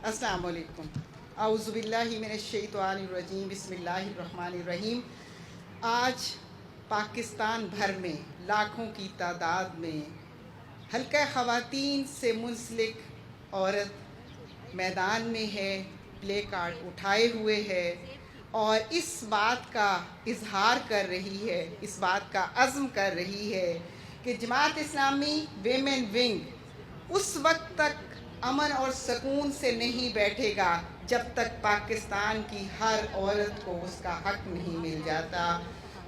अस्सलाम वालेकुम। औज़ु बिल्लाहि मिनश्शैतानिर्रजीम, बिस्मिल्लाहिर्रहमानिर्रहीम। आज पाकिस्तान भर में लाखों की तादाद में हल्का ख़वातीन से मुंसलिक औरत मैदान में है, प्ले कार्ड उठाए हुए है और इस बात का इजहार कर रही है, इस बात का अज़्म कर रही है कि जमात इस्लामी वेमेन विंग उस वक्त तक अमन और सुकून से नहीं बैठेगा जब तक पाकिस्तान की हर औरत को उसका हक नहीं मिल जाता।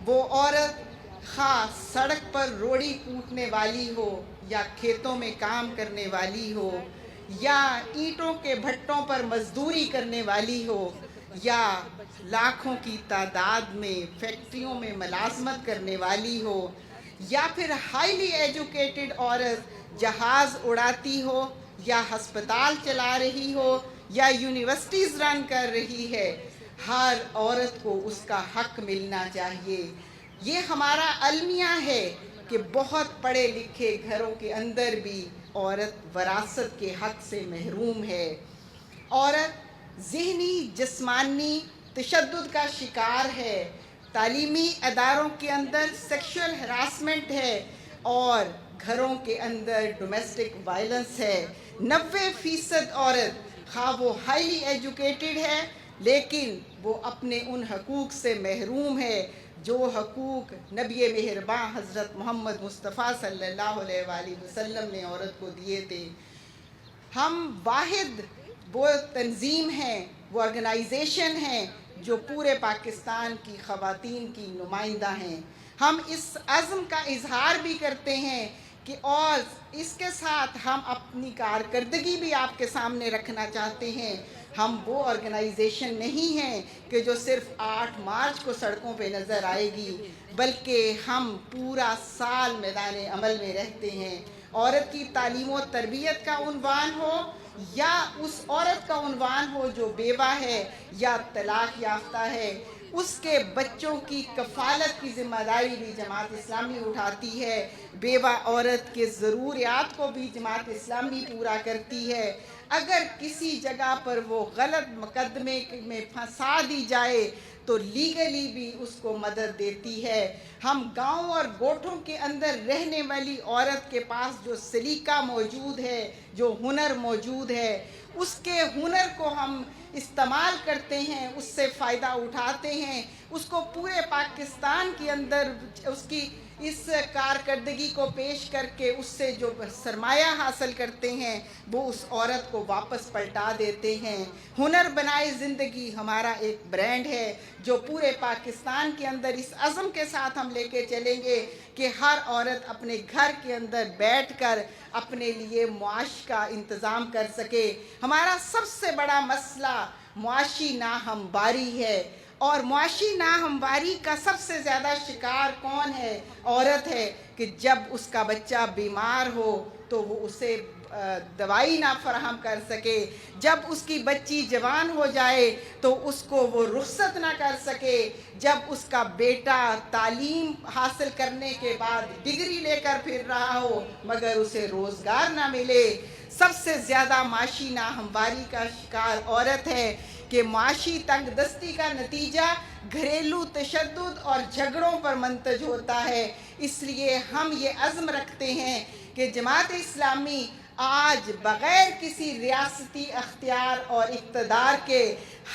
वो औरत ख़ास सड़क पर रोड़ी कूटने वाली हो या खेतों में काम करने वाली हो या ईंटों के भट्टों पर मजदूरी करने वाली हो या लाखों की तादाद में फैक्ट्रियों में मुलाजमत करने वाली हो या फिर हाईली एजुकेटेड औरत जहाज़ उड़ाती हो या हस्पताल चला रही हो या यूनिवर्सिटीज़ रन कर रही है, हर औरत को उसका हक मिलना चाहिए। ये हमारा अलमिया है कि बहुत पढ़े लिखे घरों के अंदर भी औरत वरासत के हक से महरूम है। औरत ज़हनी जिस्मानी तशद्दुद का शिकार है, तालीमी अदारों के अंदर सेक्सुअल हरासमेंट है और घरों के अंदर डोमेस्टिक वायलेंस है। 90% औरत खा वो हाईली एजुकेटेड है लेकिन वो अपने उन हकूक़ से महरूम है जो हकूक़ नबी मेहरबान हज़रत मोहम्मद मुस्तफ़ा सल्लल्लाहु अलैहि वसल्लम ने औरत को दिए थे। हम वाहिद वो तंजीम हैं, वो ऑर्गेनाइजेशन हैं जो पूरे पाकिस्तान की ख़वातीन की नुमाइंदा हैं। हम इस अज़्म का इजहार भी करते हैं कि और इसके साथ हम अपनी कारकर्दगी भी आपके सामने रखना चाहते हैं। हम वो ऑर्गेनाइजेशन नहीं हैं कि जो सिर्फ 8 मार्च को सड़कों पे नज़र आएगी, बल्कि हम पूरा साल मैदान अमल में रहते हैं। औरत की तालीम व तरबियत का उन्वान हो या उस औरत का उन्वान हो जो बेवा है या तलाक याफ्ता है, उसके बच्चों की कफ़ालत की ज़िम्मेदारी भी जमात इस्लामी उठाती है। बेवा औरत के ज़रूरियात को भी जमात इस्लामी पूरा करती है। अगर किसी जगह पर वो गलत मुकदमे में फंसा दी जाए तो लीगली भी उसको मदद देती है। हम गांव और गोठों के अंदर रहने वाली औरत के पास जो सलीका मौजूद है, जो हुनर मौजूद है, उसके हुनर को हम इस्तेमाल करते हैं, उससे फ़ायदा उठाते हैं, उसको पूरे पाकिस्तान के अंदर उसकी इस कारकर्दगी को पेश करके उससे जो सरमाया हासिल करते हैं वो उस औरत को वापस पलटा देते हैं। हुनर बनाए ज़िंदगी हमारा एक ब्रांड है जो पूरे पाकिस्तान के अंदर इस अज़्म के साथ हम लेके चलेंगे कि हर औरत अपने घर के अंदर बैठकर अपने लिए मुआश का इंतज़ाम कर सके। हमारा सबसे बड़ा मसला मुआशी नाहमवारी है और मुआशी नाहमवारी का सबसे ज़्यादा शिकार कौन है? औरत है कि जब उसका बच्चा बीमार हो तो वो उसे दवाई ना फराहम कर सके, जब उसकी बच्ची जवान हो जाए तो उसको वो रुखसत ना कर सके, जब उसका बेटा तालीम हासिल करने के बाद डिग्री लेकर फिर रहा हो मगर उसे रोज़गार ना मिले। सबसे ज़्यादा माशी नाहमवारी का शिकार औरत है कि माशी तंगदस्ती का नतीजा घरेलू तशद्दुद और झगड़ों पर मुंतज होता है। इसलिए हम ये अज़्म रखते हैं कि जमात इस्लामी आज बग़ैर किसी रियासती अख्तियार और इक़्तिदार के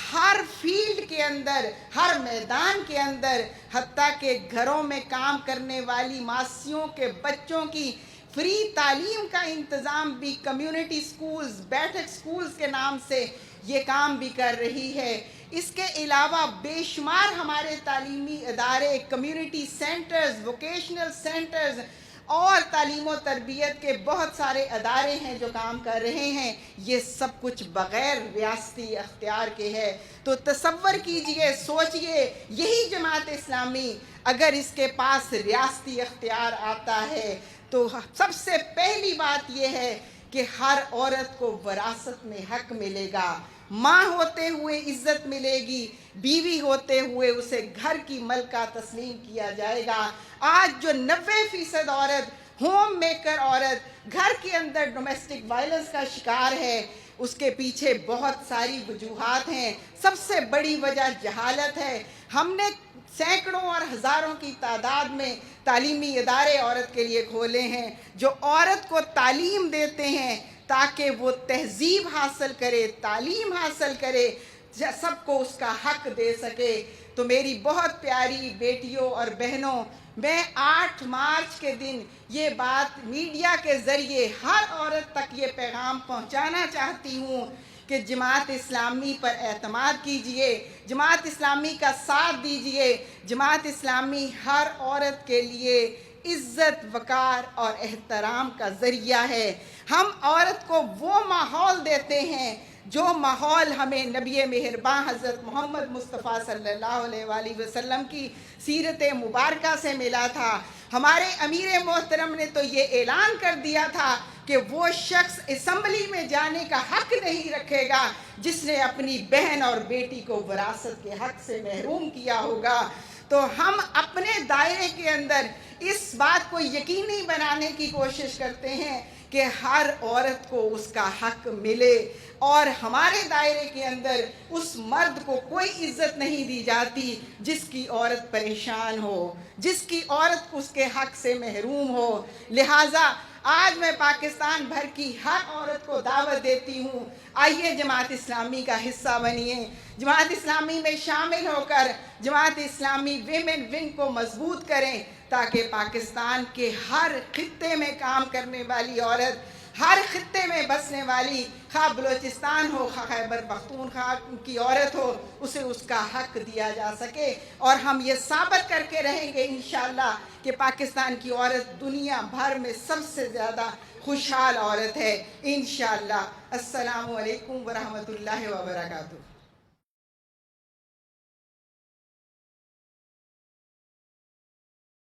हर फील्ड के अंदर, हर मैदान के अंदर, हत्ता के घरों में काम करने वाली मासियों के बच्चों की फ्री तालीम का इंतज़ाम भी कम्युनिटी स्कूल्स, बैठक स्कूल्स के नाम से ये काम भी कर रही है। इसके अलावा बेशुमार हमारे तालीमी इदारे, कम्युनिटी सेंटर्स, वोकेशनल सेंटर्स और तालीम व तरबियत के बहुत सारे अदारे हैं जो काम कर रहे हैं। ये सब कुछ बग़ैर रियासती अख्तियार के है। तो तसव्वुर कीजिए, सोचिए, यही जमात इस्लामी अगर इसके पास रियासती अख्तियार आता है तो सबसे पहली बात यह है कि हर औरत को विरासत में हक मिलेगा। माँ होते हुए इज़्ज़त मिलेगी, बीवी होते हुए उसे घर की मलका तस्लीम किया जाएगा। आज जो 90% औरत होम मेकर औरत घर के अंदर डोमेस्टिक वायलेंस का शिकार है, اس کے پیچھے بہت ساری وجوہات ہیں. سب سے بڑی وجہ جہالت ہے. ہم نے سینکڑوں اور ہزاروں کی تعداد میں تعلیمی ادارے عورت کے لیے کھولے ہیں جو عورت کو تعلیم دیتے ہیں تاکہ وہ تہذیب حاصل کرے، تعلیم حاصل کرے، سب کو اس کا حق دے سکے. تو میری بہت پیاری بیٹیوں اور بہنوں، میں 8 مارچ کے دن یہ بات میڈیا کے ذریعے ہر عورت تک یہ پیغام پہنچانا چاہتی ہوں کہ جماعت اسلامی پر اعتماد کیجئے، جماعت اسلامی کا ساتھ دیجئے. جماعت اسلامی ہر عورت کے لیے عزت، وقار اور احترام کا ذریعہ ہے. ہم عورت کو وہ ماحول دیتے ہیں جو ماحول ہمیں نبی مہربان حضرت محمد مصطفیٰ صلی اللہ علیہ وآلہ وسلم کی سیرت مبارکہ سے ملا تھا. ہمارے امیر محترم نے تو یہ اعلان کر دیا تھا کہ وہ شخص اسمبلی میں جانے کا حق نہیں رکھے گا جس نے اپنی بہن اور بیٹی کو وراثت کے حق سے محروم کیا ہوگا. تو ہم اپنے دائرے کے اندر اس بات کو یقینی بنانے کی کوشش کرتے ہیں کہ ہر عورت کو اس کا حق ملے، اور ہمارے دائرے کے اندر اس مرد کو کوئی عزت نہیں دی جاتی جس کی عورت پریشان ہو، جس کی عورت اس کے حق سے محروم ہو. لہٰذا آج میں پاکستان بھر کی ہر عورت کو دعوت دیتی ہوں، آئیے جماعت اسلامی کا حصہ بنیے، جماعت اسلامی میں شامل ہو کر جماعت اسلامی ویمن ونگ کو مضبوط کریں تاکہ پاکستان کے ہر خطے میں کام کرنے والی عورت، ہر خطے میں بسنے والی، خواہ بلوچستان ہو، خواہ خیبر پختونخوا کی عورت ہو، اسے اس کا حق دیا جا سکے. اور ہم یہ ثابت کر کے رہیں گے انشاءاللہ کہ پاکستان کی عورت دنیا بھر میں سب سے زیادہ خوشحال عورت ہے انشاءاللہ. السلام علیکم ورحمۃ اللہ وبرکاتہ.